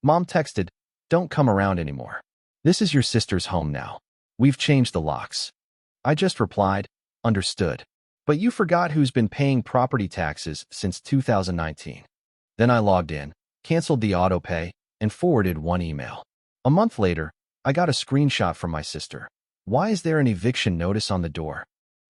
Mom texted, "Don't come around anymore. This is your sister's home now. We've changed the locks." I just replied, "Understood. But you forgot who's been paying property taxes since 2019. Then I logged in, canceled the autopay, and forwarded one email. A month later, I got a screenshot from my sister. "Why is there an eviction notice on the door?"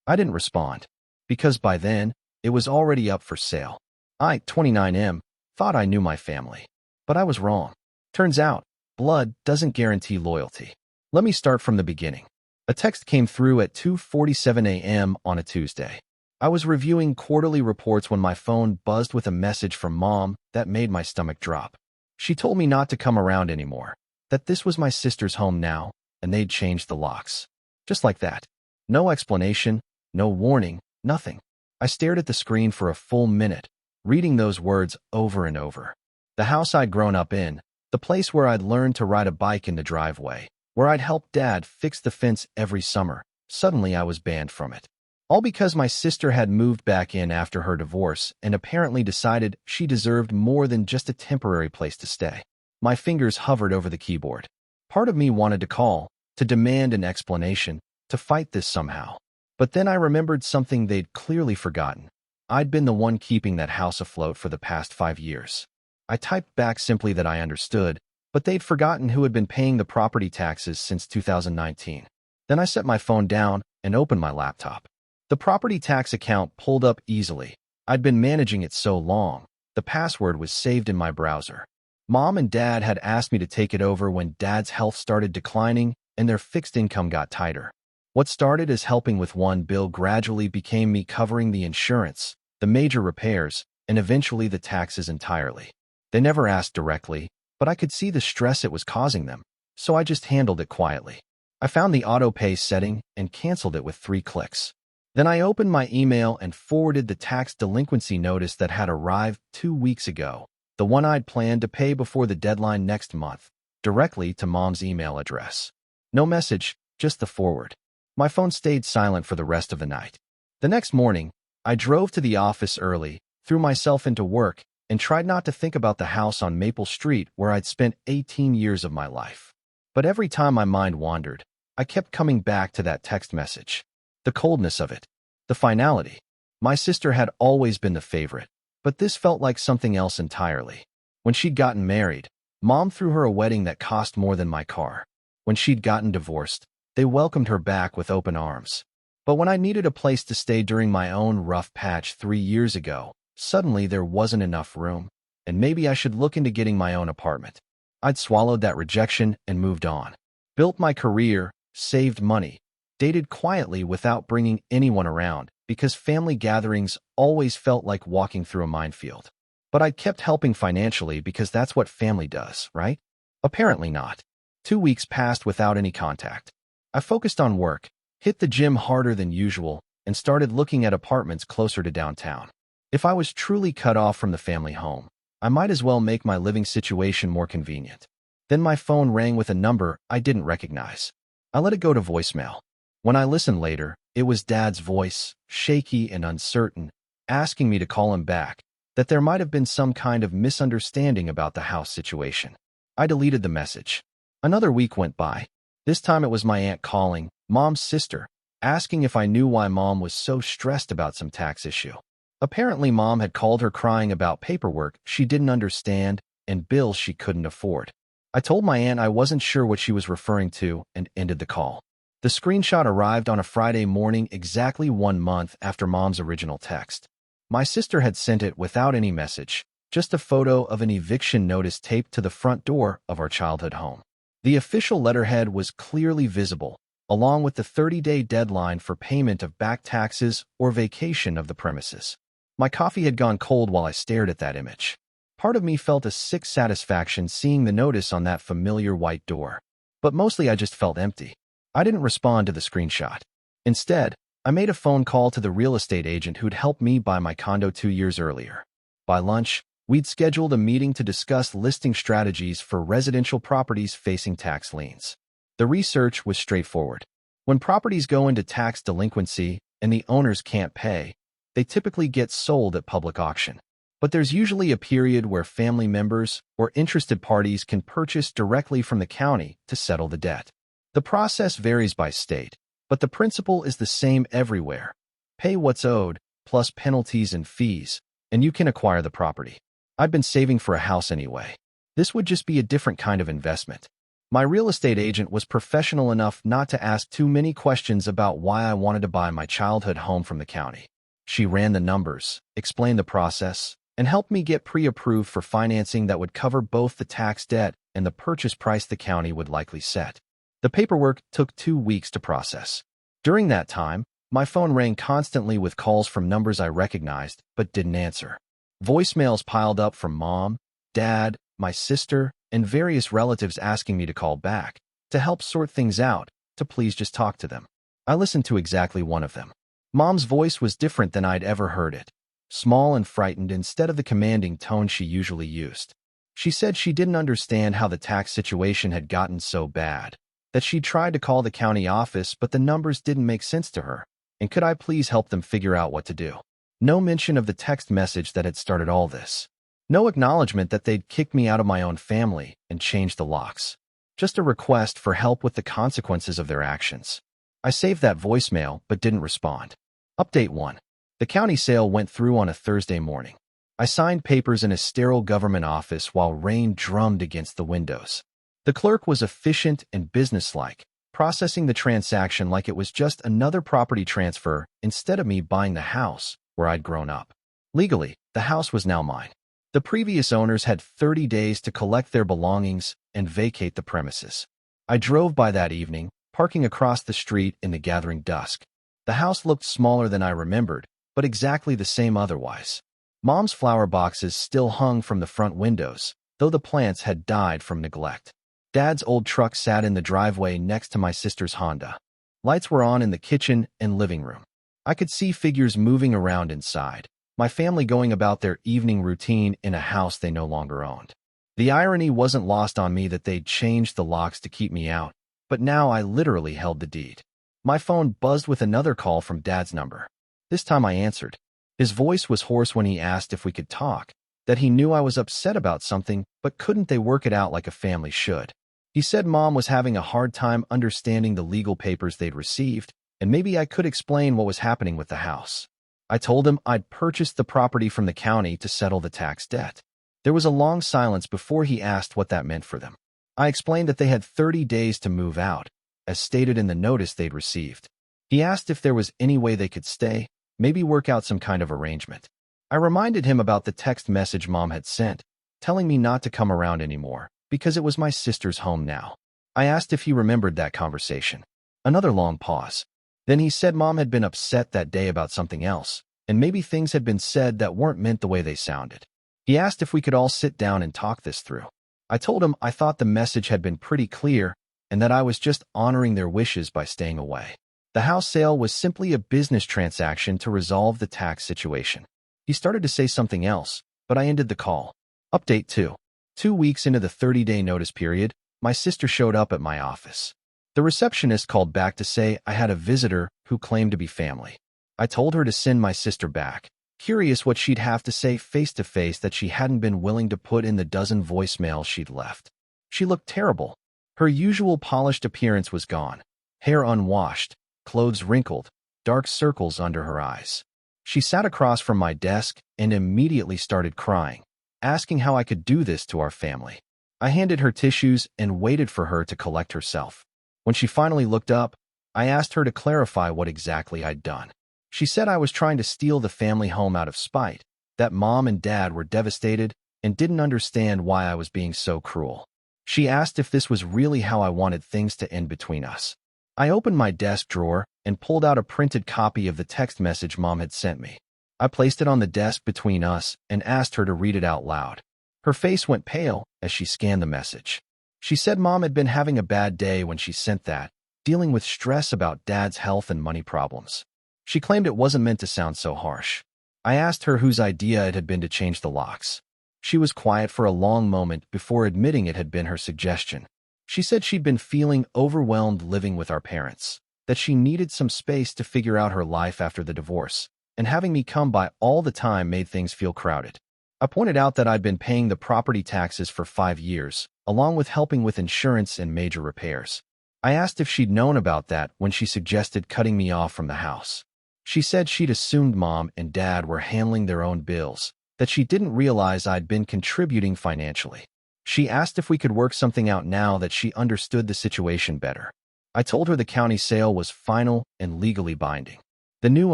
I didn't respond, because by then, it was already up for sale. I, 29M, thought I knew my family. But I was wrong. Turns out, blood doesn't guarantee loyalty. Let me start from the beginning. A text came through at 2:47 a.m. on a Tuesday. I was reviewing quarterly reports when my phone buzzed with a message from Mom that made my stomach drop. She told me not to come around anymore, that this was my sister's home now, and they'd changed the locks. Just like that. No explanation, no warning, nothing. I stared at the screen for a full minute, reading those words over and over. The house I'd grown up in, the place where I'd learned to ride a bike in the driveway, where I'd helped Dad fix the fence every summer, suddenly I was banned from it. All because my sister had moved back in after her divorce and apparently decided she deserved more than just a temporary place to stay. My fingers hovered over the keyboard. Part of me wanted to call, to demand an explanation, to fight this somehow. But then I remembered something they'd clearly forgotten. I'd been the one keeping that house afloat for the past 5 years. I typed back simply that I understood, but they'd forgotten who had been paying the property taxes since 2019. Then I set my phone down and opened my laptop. The property tax account pulled up easily. I'd been managing it so long, the password was saved in my browser. Mom and Dad had asked me to take it over when Dad's health started declining and their fixed income got tighter. What started as helping with one bill gradually became me covering the insurance, the major repairs, and eventually the taxes entirely. They never asked directly, but I could see the stress it was causing them, so I just handled it quietly. I found the auto-pay setting and canceled it with 3 clicks. Then I opened my email and forwarded the tax delinquency notice that had arrived 2 weeks ago, the one I'd planned to pay before the deadline next month, directly to Mom's email address. No message, just the forward. My phone stayed silent for the rest of the night. The next morning, I drove to the office early, threw myself into work, and tried not to think about the house on Maple Street where I'd spent 18 years of my life. But every time my mind wandered, I kept coming back to that text message. The coldness of it. The finality. My sister had always been the favorite, but this felt like something else entirely. When she'd gotten married, Mom threw her a wedding that cost more than my car. When she'd gotten divorced, they welcomed her back with open arms. But when I needed a place to stay during my own rough patch 3 years ago, suddenly there wasn't enough room, and maybe I should look into getting my own apartment. I'd swallowed that rejection and moved on. Built my career, saved money, dated quietly without bringing anyone around because family gatherings always felt like walking through a minefield. But I kept helping financially because that's what family does, right? Apparently not. 2 weeks passed without any contact. I focused on work, hit the gym harder than usual, and started looking at apartments closer to downtown. If I was truly cut off from the family home, I might as well make my living situation more convenient. Then my phone rang with a number I didn't recognize. I let it go to voicemail. When I listened later, it was Dad's voice, shaky and uncertain, asking me to call him back, that there might have been some kind of misunderstanding about the house situation. I deleted the message. Another week went by. This time it was my aunt calling, Mom's sister, asking if I knew why Mom was so stressed about some tax issue. Apparently Mom had called her crying about paperwork she didn't understand and bills she couldn't afford. I told my aunt I wasn't sure what she was referring to and ended the call. The screenshot arrived on a Friday morning exactly 1 month after Mom's original text. My sister had sent it without any message, just a photo of an eviction notice taped to the front door of our childhood home. The official letterhead was clearly visible, along with the 30-day deadline for payment of back taxes or vacation of the premises. My coffee had gone cold while I stared at that image. Part of me felt a sick satisfaction seeing the notice on that familiar white door. But mostly I just felt empty. I didn't respond to the screenshot. Instead, I made a phone call to the real estate agent who'd helped me buy my condo 2 years earlier. By lunch, we'd scheduled a meeting to discuss listing strategies for residential properties facing tax liens. The research was straightforward. When properties go into tax delinquency and the owners can't pay, they typically get sold at public auction. But there's usually a period where family members or interested parties can purchase directly from the county to settle the debt. The process varies by state, but the principle is the same everywhere. Pay what's owed, plus penalties and fees, and you can acquire the property. I'd been saving for a house anyway. This would just be a different kind of investment. My real estate agent was professional enough not to ask too many questions about why I wanted to buy my childhood home from the county. She ran the numbers, explained the process, and helped me get pre-approved for financing that would cover both the tax debt and the purchase price the county would likely set. The paperwork took 2 weeks to process. During that time, my phone rang constantly with calls from numbers I recognized but didn't answer. Voicemails piled up from mom, dad, my sister, and various relatives asking me to call back, to help sort things out, to please just talk to them. I listened to exactly one of them. Mom's voice was different than I'd ever heard it. Small and frightened instead of the commanding tone she usually used. She said she didn't understand how the tax situation had gotten so bad, that she'd tried to call the county office but the numbers didn't make sense to her, and could I please help them figure out what to do. No mention of the text message that had started all this. No acknowledgement that they'd kicked me out of my own family and changed the locks. Just a request for help with the consequences of their actions. I saved that voicemail but didn't respond. Update 1. The county sale went through on a Thursday morning. I signed papers in a sterile government office while rain drummed against the windows. The clerk was efficient and businesslike, processing the transaction like it was just another property transfer instead of me buying the house where I'd grown up. Legally, the house was now mine. The previous owners had 30 days to collect their belongings and vacate the premises. I drove by that evening, parking across the street in the gathering dusk. The house looked smaller than I remembered, but exactly the same otherwise. Mom's flower boxes still hung from the front windows, though the plants had died from neglect. Dad's old truck sat in the driveway next to my sister's Honda. Lights were on in the kitchen and living room. I could see figures moving around inside, my family going about their evening routine in a house they no longer owned. The irony wasn't lost on me that they'd changed the locks to keep me out, but now I literally held the deed. My phone buzzed with another call from Dad's number. This time I answered. His voice was hoarse when he asked if we could talk, that he knew I was upset about something, but couldn't they work it out like a family should. He said Mom was having a hard time understanding the legal papers they'd received, and maybe I could explain what was happening with the house. I told him I'd purchased the property from the county to settle the tax debt. There was a long silence before he asked what that meant for them. I explained that they had 30 days to move out, as stated in the notice they'd received. He asked if there was any way they could stay, maybe work out some kind of arrangement. I reminded him about the text message Mom had sent, telling me not to come around anymore, because it was my sister's home now. I asked if he remembered that conversation. Another long pause. Then he said Mom had been upset that day about something else, and maybe things had been said that weren't meant the way they sounded. He asked if we could all sit down and talk this through. I told him I thought the message had been pretty clear and that I was just honoring their wishes by staying away. The house sale was simply a business transaction to resolve the tax situation. He started to say something else, but I ended the call. Update 2. 2 weeks into the 30-day notice period, my sister showed up at my office. The receptionist called back to say I had a visitor who claimed to be family. I told her to send my sister back, curious what she'd have to say face-to-face that she hadn't been willing to put in the dozen voicemails she'd left. She looked terrible. Her usual polished appearance was gone. Hair unwashed, clothes wrinkled, dark circles under her eyes. She sat across from my desk and immediately started crying, asking how I could do this to our family. I handed her tissues and waited for her to collect herself. When she finally looked up, I asked her to clarify what exactly I'd done. She said I was trying to steal the family home out of spite, that Mom and Dad were devastated and didn't understand why I was being so cruel. She asked if this was really how I wanted things to end between us. I opened my desk drawer and pulled out a printed copy of the text message Mom had sent me. I placed it on the desk between us and asked her to read it out loud. Her face went pale as she scanned the message. She said Mom had been having a bad day when she sent that, dealing with stress about Dad's health and money problems. She claimed it wasn't meant to sound so harsh. I asked her whose idea it had been to change the locks. She was quiet for a long moment before admitting it had been her suggestion. She said she'd been feeling overwhelmed living with our parents, that she needed some space to figure out her life after the divorce, and having me come by all the time made things feel crowded. I pointed out that I'd been paying the property taxes for 5 years, along with helping with insurance and major repairs. I asked if she'd known about that when she suggested cutting me off from the house. She said she'd assumed Mom and Dad were handling their own bills, that she didn't realize I'd been contributing financially. She asked if we could work something out now that she understood the situation better. I told her the county sale was final and legally binding. The new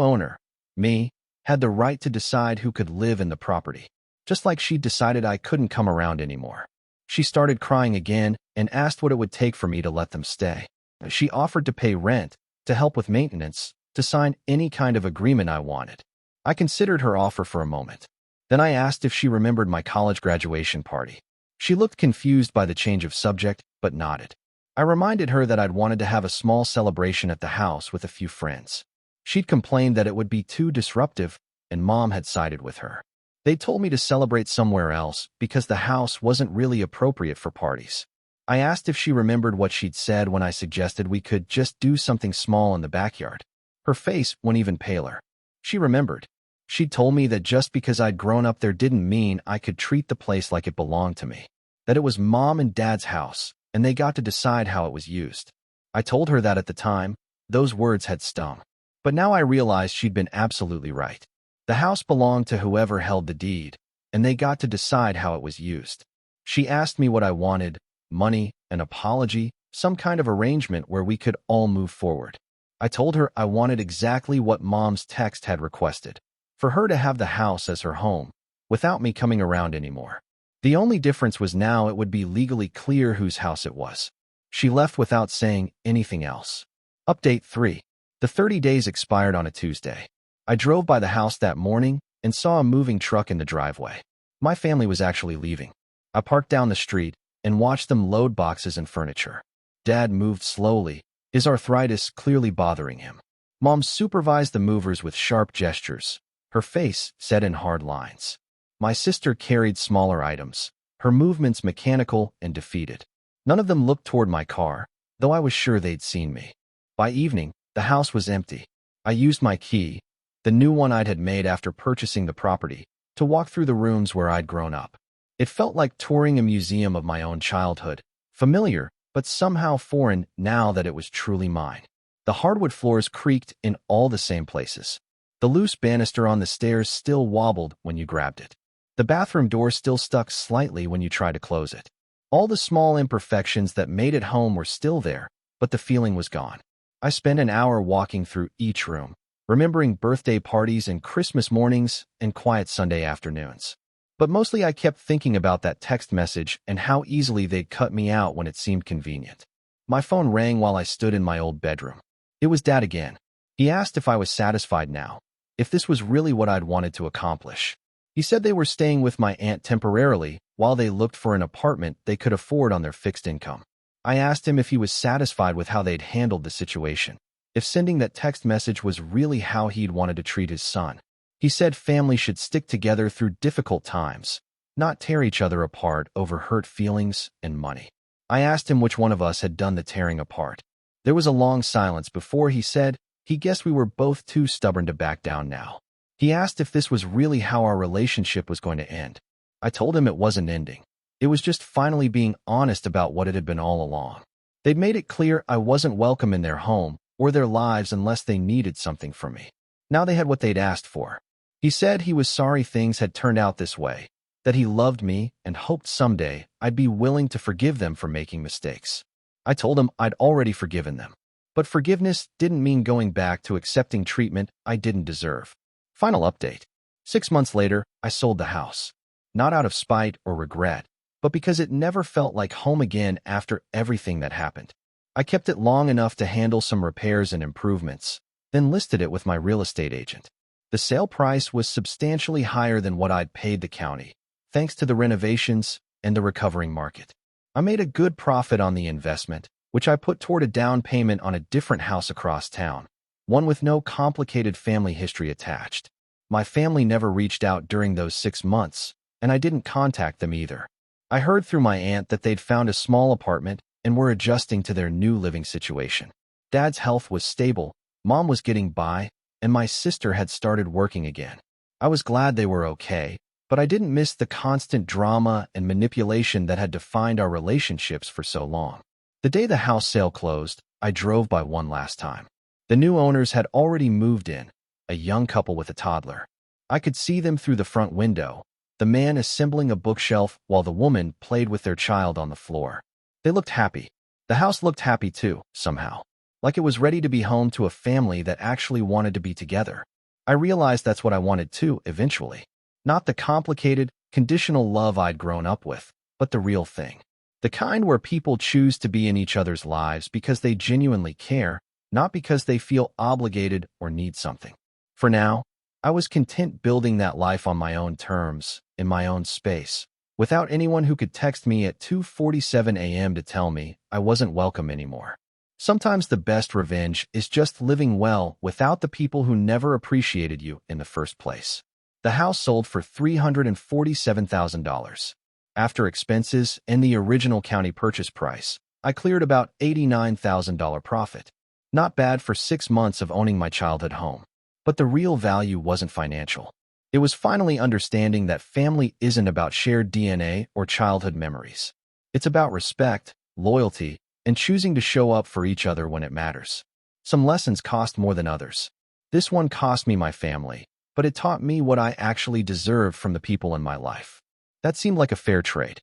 owner, me, had the right to decide who could live in the property, just like she'd decided I couldn't come around anymore. She started crying again and asked what it would take for me to let them stay. She offered to pay rent, to help with maintenance, to sign any kind of agreement I wanted. I considered her offer for a moment. Then I asked if she remembered my college graduation party. She looked confused by the change of subject, but nodded. I reminded her that I'd wanted to have a small celebration at the house with a few friends. She'd complained that it would be too disruptive, and Mom had sided with her. They told me to celebrate somewhere else because the house wasn't really appropriate for parties. I asked if she remembered what she'd said when I suggested we could just do something small in the backyard. Her face went even paler. She remembered. She'd told me that just because I'd grown up there didn't mean I could treat the place like it belonged to me. That it was Mom and Dad's house, and they got to decide how it was used. I told her that at the time, those words had stung. But now I realized she'd been absolutely right. The house belonged to whoever held the deed, and they got to decide how it was used. She asked me what I wanted: money, an apology, some kind of arrangement where we could all move forward. I told her I wanted exactly what Mom's text had requested, for her to have the house as her home, without me coming around anymore. The only difference was now it would be legally clear whose house it was. She left without saying anything else. Update 3. The 30 days expired on a Tuesday. I drove by the house that morning and saw a moving truck in the driveway. My family was actually leaving. I parked down the street and watched them load boxes and furniture. Dad moved slowly, his arthritis clearly bothering him. Mom supervised the movers with sharp gestures, her face set in hard lines. My sister carried smaller items, her movements mechanical and defeated. None of them looked toward my car, though I was sure they'd seen me. By evening, the house was empty. I used my key, the new one I'd had made after purchasing the property, to walk through the rooms where I'd grown up. It felt like touring a museum of my own childhood, familiar, but somehow foreign now that it was truly mine. The hardwood floors creaked in all the same places. The loose banister on the stairs still wobbled when you grabbed it. The bathroom door still stuck slightly when you tried to close it. All the small imperfections that made it home were still there, but the feeling was gone. I spent an hour walking through each room, remembering birthday parties and Christmas mornings and quiet Sunday afternoons. But mostly I kept thinking about that text message and how easily they'd cut me out when it seemed convenient. My phone rang while I stood in my old bedroom. It was Dad again. He asked if I was satisfied now, if this was really what I'd wanted to accomplish. He said they were staying with my aunt temporarily while they looked for an apartment they could afford on their fixed income. I asked him if he was satisfied with how they'd handled the situation, if sending that text message was really how he'd wanted to treat his son. He said family should stick together through difficult times, not tear each other apart over hurt feelings and money. I asked him which one of us had done the tearing apart. There was a long silence before he said he guessed we were both too stubborn to back down now. He asked if this was really how our relationship was going to end. I told him it wasn't ending. It was just finally being honest about what it had been all along. They'd made it clear I wasn't welcome in their home or their lives unless they needed something from me. Now they had what they'd asked for. He said he was sorry things had turned out this way, that he loved me and hoped someday I'd be willing to forgive them for making mistakes. I told him I'd already forgiven them. But forgiveness didn't mean going back to accepting treatment I didn't deserve. Final update. 6 months later, I sold the house. Not out of spite or regret, but because it never felt like home again after everything that happened. I kept it long enough to handle some repairs and improvements, then listed it with my real estate agent. The sale price was substantially higher than what I'd paid the county, thanks to the renovations and the recovering market. I made a good profit on the investment, which I put toward a down payment on a different house across town, one with no complicated family history attached. My family never reached out during those 6 months, and I didn't contact them either. I heard through my aunt that they'd found a small apartment and were adjusting to their new living situation. Dad's health was stable, Mom was getting by, and my sister had started working again. I was glad they were okay, But I didn't miss the constant drama and manipulation that had defined our relationships for so long. The day the house sale closed, I drove by one last time. The new owners had already moved in, a young couple with a toddler. I could see them through the front window, the man assembling a bookshelf while the woman played with their child on the floor. They looked happy. The house looked happy too, somehow. Like it was ready to be home to a family that actually wanted to be together. I realized that's what I wanted too, eventually. Not the complicated, conditional love I'd grown up with, but the real thing. The kind where people choose to be in each other's lives because they genuinely care, not because they feel obligated or need something. For now, I was content building that life on my own terms, in my own space, without anyone who could text me at 2:47 a.m. to tell me I wasn't welcome anymore. Sometimes the best revenge is just living well without the people who never appreciated you in the first place. The house sold for $347,000. After expenses and the original county purchase price, I cleared about $89,000 profit. Not bad for 6 months of owning my childhood home. But the real value wasn't financial. It was finally understanding that family isn't about shared DNA or childhood memories. It's about respect, loyalty, and choosing to show up for each other when it matters. Some lessons cost more than others. This one cost me my family, but it taught me what I actually deserved from the people in my life. That seemed like a fair trade.